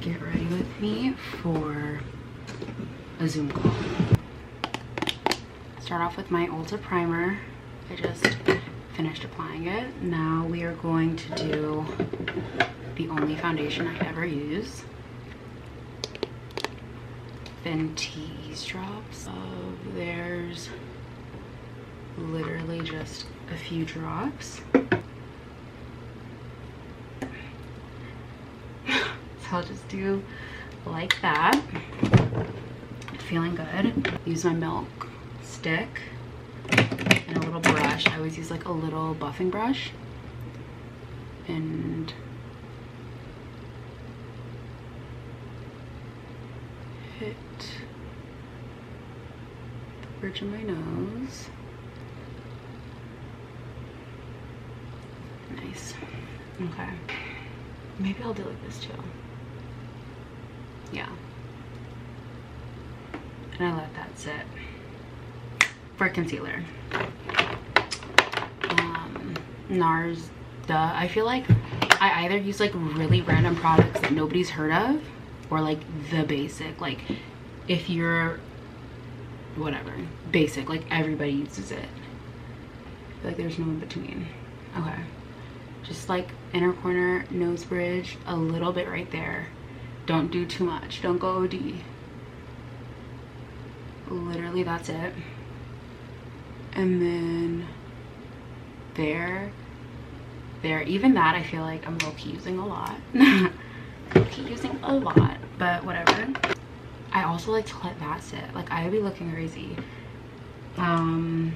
get ready with me for a Zoom call. Start off with my Ulta primer. I just finished applying it. Now we are going to do the only foundation I ever use. Fenty's drops. There's literally just a few drops. So I'll just do like that. Feeling good. Use my milk stick and a little brush. I always use like a little buffing brush and hit the bridge of my nose. Nice. Okay. Maybe I'll do like this too. Yeah. And I let that sit. For concealer, NARS, I feel like I either use like really random products that nobody's heard of, or like the basic, like if you're whatever, basic, like everybody uses it. I feel like there's no in between. Okay, just like inner corner, nose bridge, a little bit right there. Don't do too much, don't go OD. Literally that's it. And then there, even that I feel like I'm low-key using a lot. Low-key using a lot, but whatever. I also like to let that sit. Like I would be looking crazy. I'll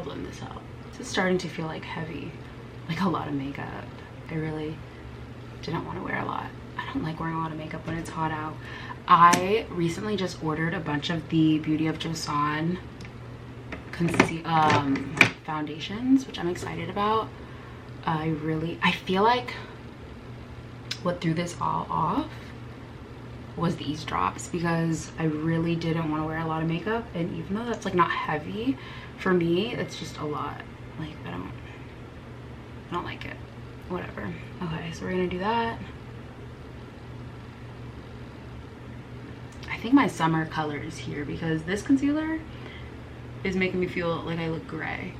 blend this out. This is starting to feel like heavy, like a lot of makeup. I really didn't want to wear a lot. I don't like wearing a lot of makeup when it's hot out. I recently just ordered a bunch of the Beauty of Joseon foundations, which I'm excited about. I feel like what threw this all off was these drops, because I really didn't want to wear a lot of makeup, and even though that's like not heavy, for me it's just a lot. Like I don't like it. Whatever. Okay, so we're gonna do that. I think my summer color is here because this concealer is making me feel like I look gray.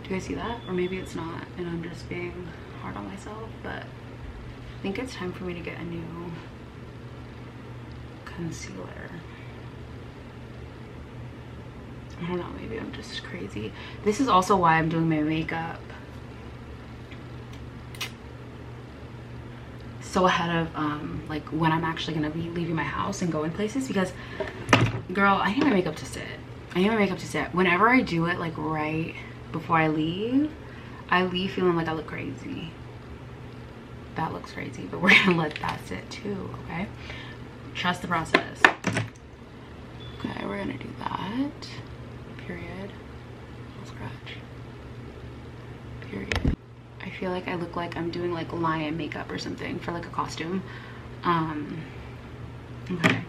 Do you guys see that? Or maybe it's not and I'm just being hard on myself, but I think it's time for me to get a new concealer. I don't know, maybe I'm just crazy. This is also why I'm doing my makeup so ahead of like when I'm actually gonna be leaving my house and going places, because girl, I need my makeup to sit. I need my makeup to sit. Whenever I do it like right before I leave feeling like I look crazy. That looks crazy, but we're gonna let that sit too, okay? Trust the process. Okay, we're gonna do that. Period. I'll scratch. Period. I feel like I look like I'm doing like lion makeup or something for like a costume. Okay,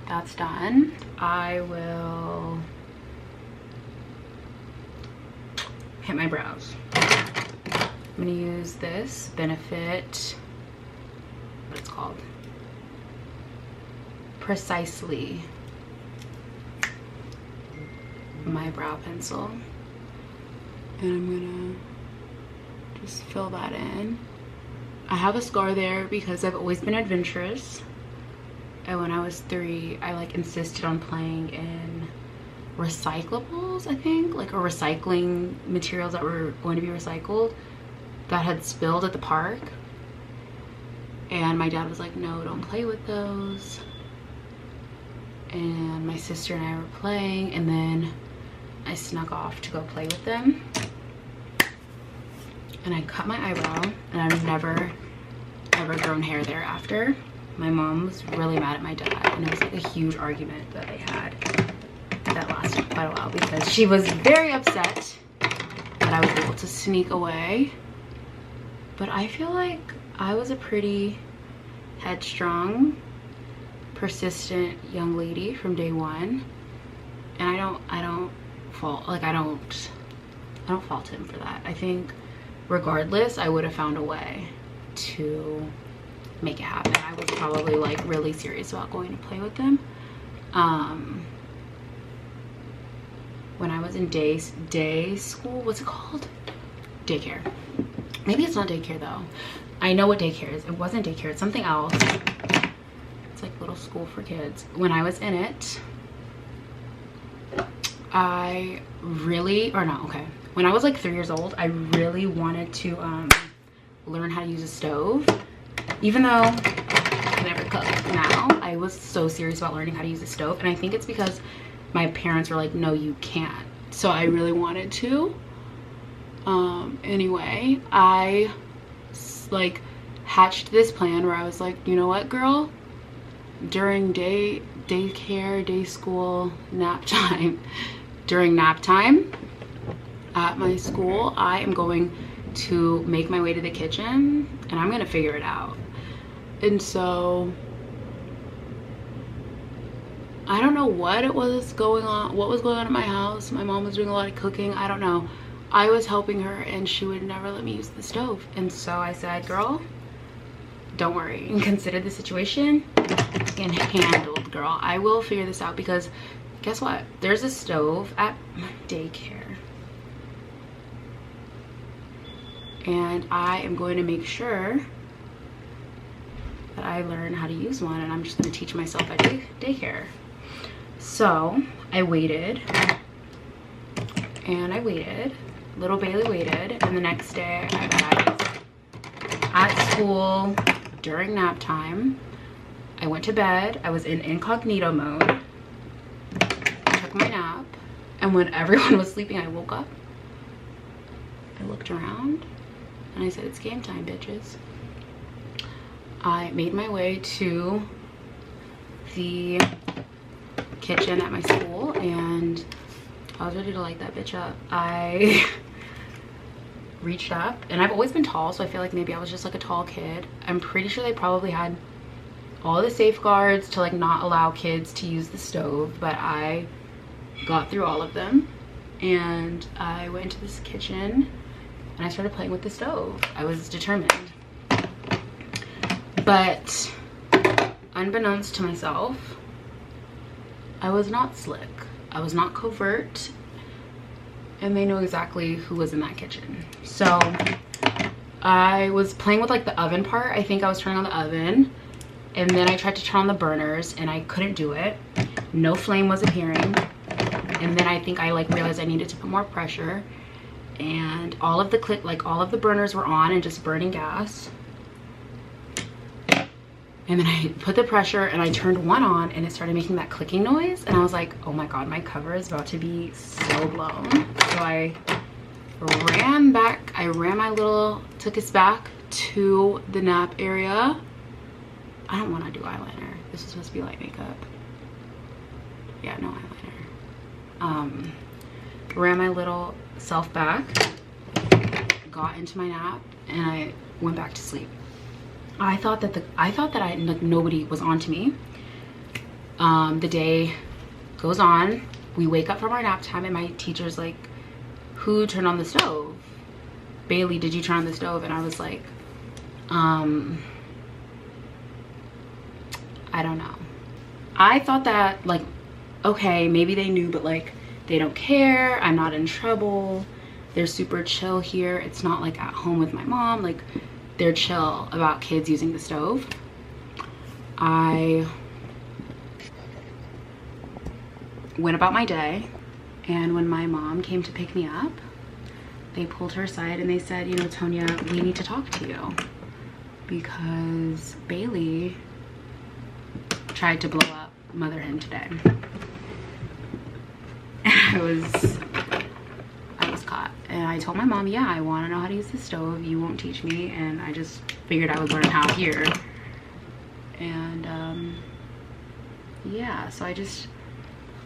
that's done. I will hit my brows. I'm gonna use this Benefit, what it's called, Precisely, my brow pencil, and I'm gonna just fill that in. I have a scar there because I've always been adventurous, and when I was 3 I like insisted on playing in recyclables, I think, like, or recycling materials that were going to be recycled that had spilled at the park, and my dad was like, no, don't play with those. And my sister and I were playing, and then I snuck off to go play with them, and I cut my eyebrow, and I've never ever grown hair thereafter. My mom was really mad at my dad, and it was like a huge argument that they had that lasted quite a while, because she was very upset that I was able to sneak away. But I feel like I was a pretty headstrong, persistent young lady from day one, and I don't fault him for that. I think regardless, I would have found a way to make it happen. I was probably like really serious about going to play with them. When I was in day school, what's it called? Daycare. Maybe it's not daycare though. I know what daycare is. It wasn't daycare, it's something else. It's like little school for kids. When I was in it, when I was like 3 years old, I really wanted to learn how to use a stove. Even though I can never cook now, I was so serious about learning how to use a stove. And I think it's because my parents were like, no, you can't. So I really wanted to. Anyway, I like hatched this plan where I was like, you know what, girl? During daycare, day school, nap time, during nap time at my school, I am going to make my way to the kitchen and I'm gonna figure it out. And so I don't know what was going on in my house. My mom was doing a lot of cooking, I don't know. I was helping her and she would never let me use the stove. And so I said, girl, don't worry and consider the situation and handled, girl. I will figure this out, because guess what? There's a stove at my daycare. And I am going to make sure that I learn how to use one, and I'm just going to teach myself at daycare. So I waited and I waited. Little Bailey waited, and the next day I was at school during nap time. I went to bed. I was in incognito mode. I took my nap, and when everyone was sleeping, I woke up. I looked around and I said, it's game time, bitches. I made my way to the kitchen at my school and I was ready to light that bitch up. I reached up, and I've always been tall, so I feel like maybe I was just like a tall kid. I'm pretty sure they probably had all the safeguards to like not allow kids to use the stove, but I got through all of them and I went into this kitchen and I started playing with the stove. I was determined. But unbeknownst to myself, I was not slick. I was not covert, and they knew exactly who was in that kitchen. So I was playing with like the oven part. I think I was turning on the oven, and then I tried to turn on the burners and I couldn't do it. No flame was appearing. And then I think I like realized I needed to put more pressure, and all of the burners were on and just burning gas. And then I put the pressure and I turned one on and it started making that clicking noise. And I was like, oh my God, my cover is about to be so blown. So I ran back. Took us back to the nap area. I don't want to do eyeliner. This is supposed to be light makeup. Yeah, no eyeliner. Ran my little self back, got into my nap, and I went back to sleep. I thought that nobody was on to me. The day goes on. We wake up from our nap time and my teacher's like, who turned on the stove? Bailey, did you turn on the stove? And I was like, I don't know. I thought that like, okay, maybe they knew, but like they don't care. I'm not in trouble. They're super chill here. It's not like at home with my mom. Like, they're chill about kids using the stove. I went about my day, and when my mom came to pick me up, they pulled her aside and they said, you know, Tonya, we need to talk to you because Bailey tried to blow up Mother Hen today. I was caught. And I told my mom, yeah, I want to know how to use the stove. You won't teach me. And I just figured I would learn how here. And yeah, so I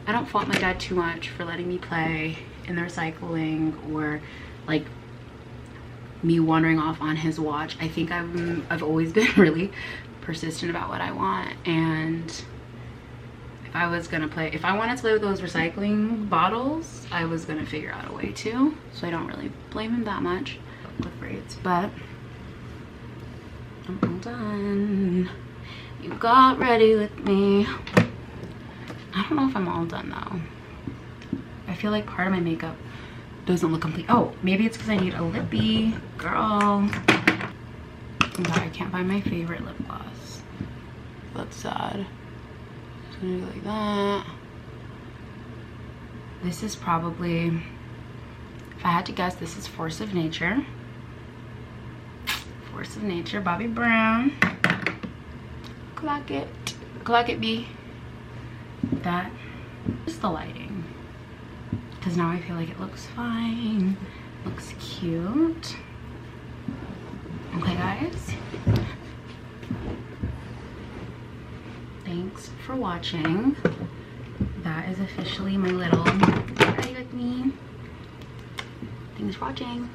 don't fault my dad too much for letting me play in the recycling or like me wandering off on his watch. I think I've always been really persistent about what I want, and if I wanted to play with those recycling bottles, I was gonna figure out a way to, so I don't really blame him that much. with braids, but I'm all done. You got ready with me. I don't know if I'm all done though. I feel like part of my makeup doesn't look complete. Oh, maybe it's because I need a lippy. Girl. But I can't find my favorite lip gloss. That's sad. Just gonna do like that. This is probably, if I had to guess, this is Force of Nature. Force of Nature, Bobbi Brown. Clock it. Clock it, B. That is the lighting. Because now I feel like it looks fine. Looks cute. Okay, guys. Thanks for watching. That is officially my little ready with me. Thanks for watching.